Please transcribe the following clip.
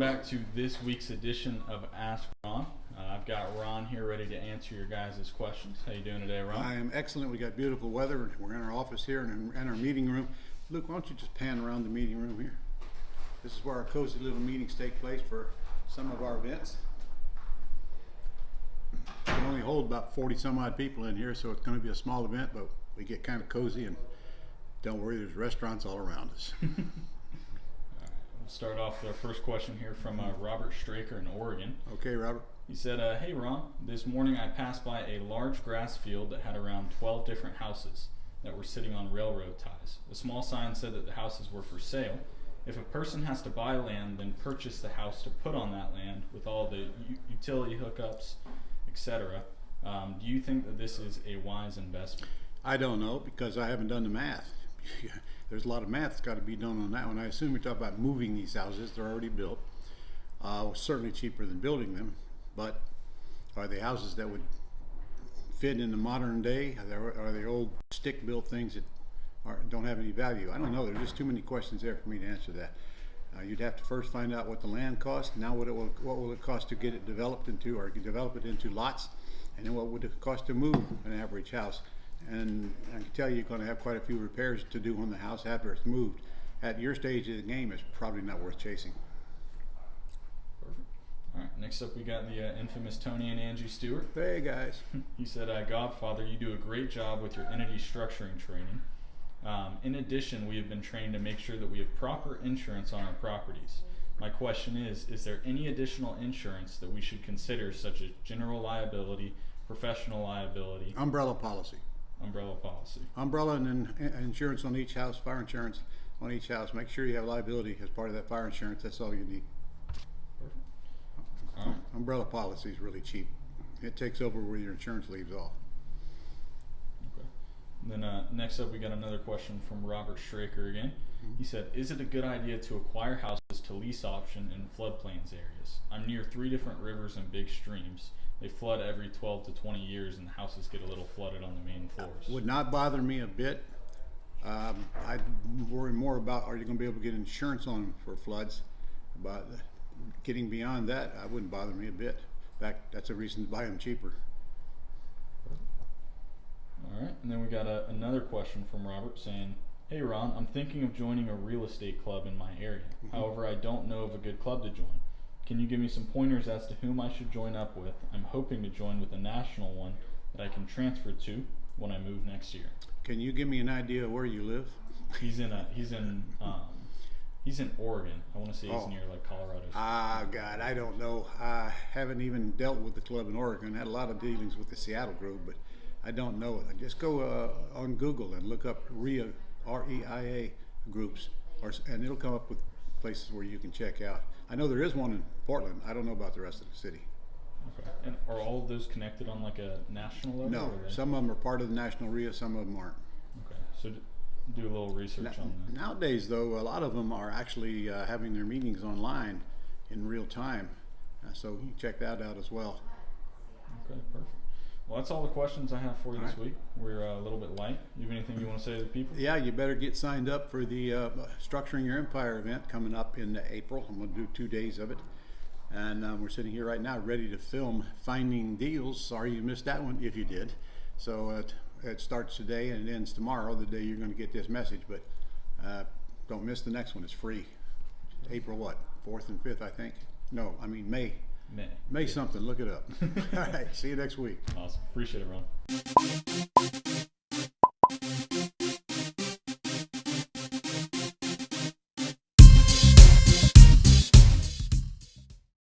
back to this week's edition of Ask Ron. I've got Ron here ready to answer your guys' questions. How you doing today, Ron? I am excellent. We got beautiful weather. We're in our office here and in our meeting room. Luke, why don't you just pan around the meeting room here? This is where our cozy little meetings take place for some of our events. We can only hold about 40 some odd people in here, so it's going to be a small event, but we get kind of cozy, and don't worry, there's restaurants all around us. We'll start off with our first question here from Robert Straker in Oregon. Okay, Robert. He said, hey Ron, this morning I passed by a large grass field that had around 12 different houses that were sitting on railroad ties. A small sign said that the houses were for sale. If a person has to buy land, then purchase the house to put on that land with all the utility hookups, etc. Do you think that this is a wise investment? I don't know, because I haven't done the math. There's a lot of math that's got to be done on that one. I assume you're talking about moving these houses. They're already built. Certainly cheaper than building them, but are they houses that would fit in the modern day? Are they old stick-built things that don't have any value? I don't know. There's just too many questions there for me to answer that. You'd have to first find out what the land costs. Now, what will it cost to get it developed into, or develop it into lots, and then what would it cost to move an average house? And I can tell you, you're going to have quite a few repairs to do on the house after it's moved. At your stage of the game, it's probably not worth chasing. Perfect. All right. Next up, we got the infamous Tony and Angie Stewart. Hey guys. He said, Godfather, you do a great job with your entity structuring training. In addition, we have been trained to make sure that we have proper insurance on our properties. My question is there any additional insurance that we should consider, such as general liability, professional liability? Umbrella policy. Umbrella policy. Umbrella and insurance on each house, fire insurance on each house. Make sure you have liability as part of that fire insurance. That's all you need. Perfect. All right. Umbrella policy is really cheap. It takes over where your insurance leaves off. Okay. And then next up, we got another question from Robert Straker again. He said, is it a good idea to acquire houses to lease option in floodplains areas? I'm near 3 different rivers and big streams. They flood every 12 to 20 years, and the houses get a little flooded on the main floors. Would not bother me a bit. I'd worry more about, are you going to be able to get insurance on them for floods? But getting beyond that, I wouldn't bother me a bit. In fact, that's a reason to buy them cheaper. All right, and then we got another question from Robert saying, hey Ron, I'm thinking of joining a real estate club in my area. However, I don't know of a good club to join. Can you give me some pointers as to whom I should join up with? I'm hoping to join with a national one that I can transfer to when I move next year. Can you give me an idea of where you live? He's in Oregon. I want to say he's near like Colorado. God, I don't know. I haven't even dealt with the club in Oregon. I had a lot of dealings with the Seattle group, but I don't know. Just go on Google and look up REIA, R-E-I-A groups, and it'll come up with places where you can check out. I know there is one in Portland. I don't know about the rest of the city. Okay. And are all of those connected on like a national level? No, some of them are part of the national REIA, some of them aren't. Okay, so do a little research on that. Nowadays, though, a lot of them are actually having their meetings online in real time, so you can check that out as well. Okay, perfect. Well, that's all the questions I have for you this week. We're a little bit light. You have anything you want to say to the people? Yeah, you better get signed up for the Structuring Your Empire event coming up in April. I'm going to do 2 days of it. And we're sitting here right now ready to film Finding Deals. Sorry you missed that one, if you did. So it starts today and it ends tomorrow, the day you're going to get this message. But don't miss the next one. It's free. April what? 4th and 5th, I think. No, I mean May. May something. Look it up. All right. See you next week. Awesome. Appreciate it, Ron.